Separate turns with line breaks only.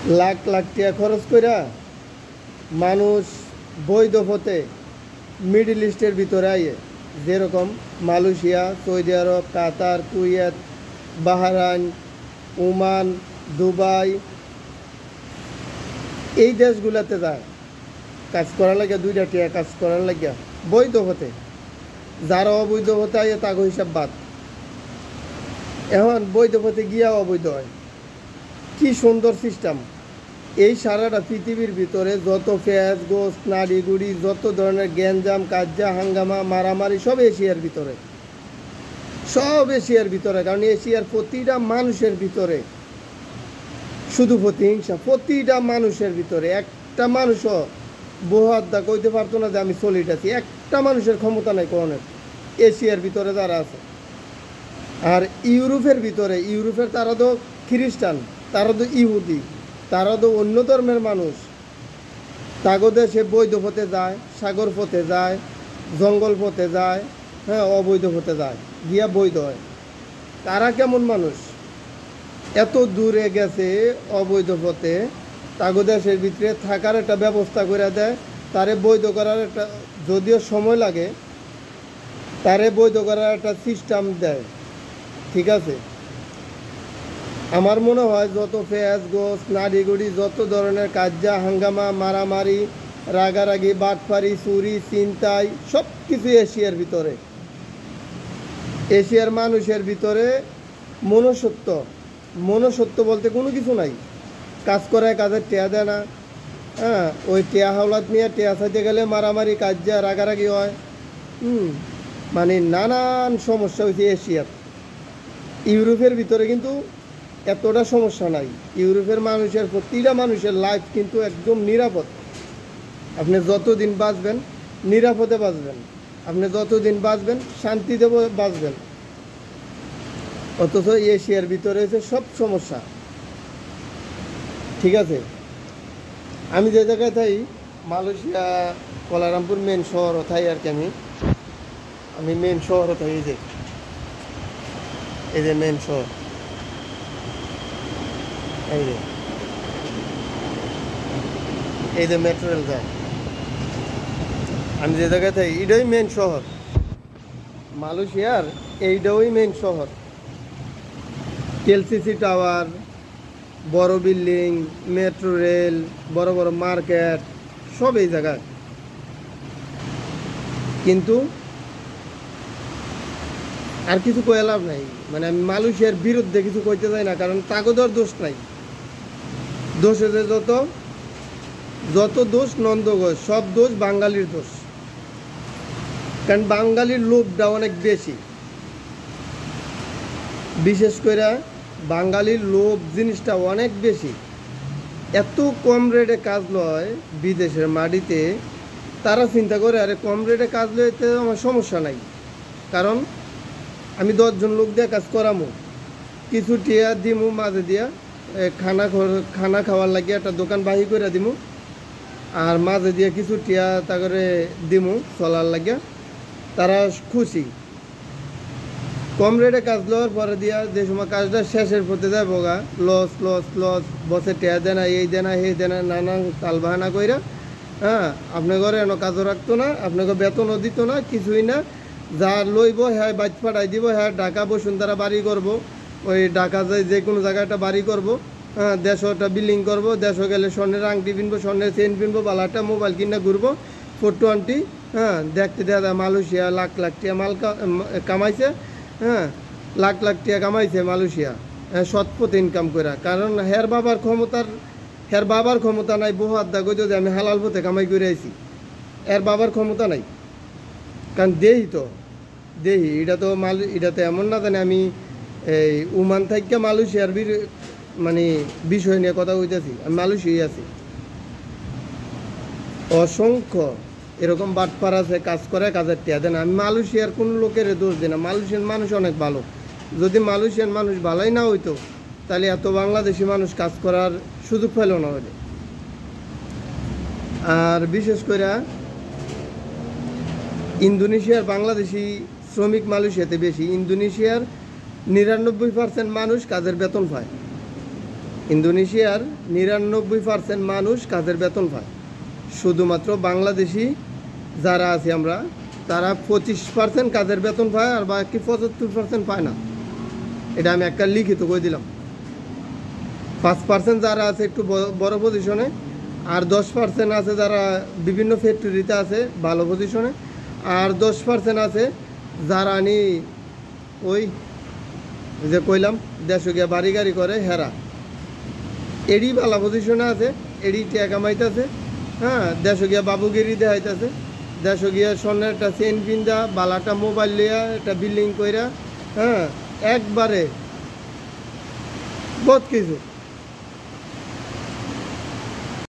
লাখ লাখ টাকা খরচ কইরা মানুষ বৈধ পথে মিডল ইস্টের ভিতরে আইয়ে, যেরকম মালয়েশিয়া, সৌদি আরব, কাতার, কুয়েত, বাহরাইন, ওমান, দুবাই, এই দেশগুলোতে যায় কাজ করার লাগে, 2টা টাকা কাজ করার লাগে বৈধ পথে। যারা অবৈধ পথে আইয়ে তাকে হিসাব বাদ। এখন বৈধ পথে গিয়া অবৈধ হয়। কি সুন্দর সিস্টেম! এই সারাটা পৃথিবীর ভিতরে যত ফ্যাস গোস নাড়ি গুড়ি যত ধরনের গ্যাঞ্জাম কাজ্জা হাঙ্গামা মারামারি সব এশিয়ার ভিতরে, সব এশিয়ার ভিতরে। কারণ এশিয়ার প্রতিটা মানুষের ভিতরে শুধু প্রতিহিংসা। প্রতিটা মানুষের ভিতরে একটা মানুষও বহু কইতে পারতো না যে আমি সলিড আছি। একটা মানুষের ক্ষমতা নাই কোনের এশিয়ার ভিতরে যারা আছে। আর ইউরোপের ভিতরে, ইউরোপের তারা তো খ্রিস্টান, তারা তো ইহুদি, তারা তো অন্য ধর্মের মানুষ। তাগো দেশে বৈধ পথে যায়, সাগর পথে যায়, জঙ্গল পথে যায়, হ্যাঁ, অবৈধ পথে যায়, গিয়া বৈধ হয়। তারা কেমন মানুষ? এত দূরে গেছে অবৈধ পথে, তাগো দেশের ভিতরে থাকার একটা ব্যবস্থা করে দেয়, তারে বৈধ করার একটা, যদিও সময় লাগে, তারে বৈধ করার একটা সিস্টেম দেয়। ঠিক আছে, আমার মনে হয় যত ফ্যাস গোস নাড়িগুড়ি যত ধরনের কাজ্জা হাঙ্গামা মারামারি রাগারাগি বাটফারি চুরি ছিনতাই সব কিছু এশিয়ার ভিতরে। এশিয়ার মানুষের ভিতরে মনুষ্যত্ব, মনুষ্যত্ব বলতে কোনো কিছু নাই। কাজ করে কাজের টেয়া দেয় না, হ্যাঁ, ওই টেয়া হাওলাত নিয়ে টেয়া চাইতে গেলে মারামারি কাজ্জা রাগারাগি হয়। মানে নানান সমস্যা হয়েছে এশিয়ার। ইউরোপের ভিতরে কিন্তু এতটা সমস্যা নাই। ইউরোপের মানুষের, প্রতিটা মানুষের লাইফ কিন্তু একদম নিরাপদ। আপনি যতদিন বাঁচবেন নিরাপদে বাঁচবেন, আপনি যতদিন বাঁচবেন শান্তিতে বাঁচবেন। অথচ এশিয়ার ভিতরে হচ্ছে সব সমস্যা। ঠিক আছে, আমি যে জায়গায় থাই মালয়েশিয়া কোয়ালালামপুর মেন শহর থাই আর কি। আমি মেন শহর থাই, এই যে মেন শহর, এই যে মেট্রো রেল যায়। আমি যে জায়গায় থাকি এটাই মেন শহর মালয়েশিয়ার, এইটাই মেন শহর। এলসিসি টাওয়ার, বড় বিল্ডিং, মেট্রো রেল, বড় বড় মার্কেট সব এই জায়গায়। কিন্তু আর কিছু কয়ে লাভ নাই। মানে আমি মালয়েশিয়ার বিরুদ্ধে কিছু কইতে চাই না, কারণ তাগোদর দোষ নাই। দোষ হচ্ছে যত দোষ নন্দগোষ, সব দোষ বাঙালির দোষ। কারণ বাঙালির লোভটা অনেক বেশি। বিশেষ করে বাঙালির লোভ জিনিসটা অনেক বেশি। এত কম রেটে কাজ লয় বিদেশের মাটিতে, তারা চিন্তা করে আরে কম রেটে কাজ লইতে আমার সমস্যা নাই, কারণ আমি 10 জন লোক দিয়ে কাজ করামো, কিছু টিয়া দিমু মাঝে দিয়া, খানা খাওয়ার লাগে একটা দোকান বাহি করে দিমু, আর মাঝে দিয়ে কিছু টিয়া তা করে দিমু চলার লাগে, তারা খুশি। কম রেটে কাজ লওয়ার পরে দিয়া যে সময় কাজটা শেষের পথে যায় বোগা লস লস লস, বসে টিয়া দেয় না, এই দেয় না, সেই দেয় না, নানান তাল বাহানা কইরা, হ্যাঁ, আপনার ঘরে এনে কাজও রাখতো না, আপনাকে বেতনও দিত না, কিছুই না। যা লইব হ্যাঁ বাইক পাঠাই দিব, হ্যাঁ ঢাকা বসুন্ধরা বাড়ি করব, ওই ঢাকা যায় যে কোনো জায়গায় একটা বাড়ি করব, হ্যাঁ, দেশও একটা বিল্ডিং করবো, দেশও গেলে স্বর্ণের আংটি কিনবো, স্বর্ণের চেন কিনবো, বালাটা মোবাইল কিনে ঘুরবো, ফটো আনটি, হ্যাঁ, দেখতে দেখা মালয়েশিয়া লাখ লাখ টাকা মাল কামাইছে, হ্যাঁ, লাখ লাখ টাকা কামাইছে মালয়েশিয়া, হ্যাঁ, সৎপথে ইনকাম করে। কারণ হের বাবার ক্ষমতা নাই বহু আড্ডা কইতো যে আমি হালাল পথে কামাই করে আইছি। এর বাবার ক্ষমতা নাই, কারণ দেহি এটা তো এটা তো এমন না জানি আমি এই ওমান থেকে মালয়েশিয়ার মানে বিষয় নিয়ে কথা কইতেছি। আমি মালয়েশিয়ায় আছি। অসংখ্য এরকম বাটপার আছে, কাজ করে কাজের টিয়া দেন। আমি মালয়েশিয়ার কোনো লোকের দোষ দিই না, মালয়েশিয়ান মানুষ অনেক ভালো। যদি মালয়েশিয়ান মানুষ ভালোই না হইতো তাহলে এত বাংলাদেশি মানুষ কাজ করার সুযোগ পেল না হইলে। আর বিশেষ করে ইন্দোনেশিয়ার বাংলাদেশি শ্রমিক মালয়েশিয়াতে বেশি। ইন্দোনেশিয়ার 99% মানুষ কাজের বেতন পায়, ইন্দোনেশিয়ার ৯৯% মানুষ কাজের বেতন পায়। শুধুমাত্র বাংলাদেশি যারা আছি আমরা, তারা 25% কাজের বেতন পায়, আর বাকি 75% পায় না। এটা আমি একটা লিখিত করে দিলাম। 5% যারা আছে একটু বড় পজিশনে, আর 10% আছে যারা বিভিন্ন ফ্যাক্টরিতে আছে ভালো পজিশনে, আর 10% আছে যারা আনি ওই যে কইলাম দেশে গিয়া বাড়ি গাড়ি করে হেরা। এডি ভালো পজিশনে আছে, এডি টিয়া কামাইতেছে, হ্যাঁ, দেশে গিয়া বাবুগিরি দেখাইতেছে, দেশে গিয়া স্বর্ণের একটা চেন কিনজা, বালাটা মোবাইল লিয়া, একটা বিল্ডিং কইরা, হ্যাঁ, একবারে বহুত কিছু।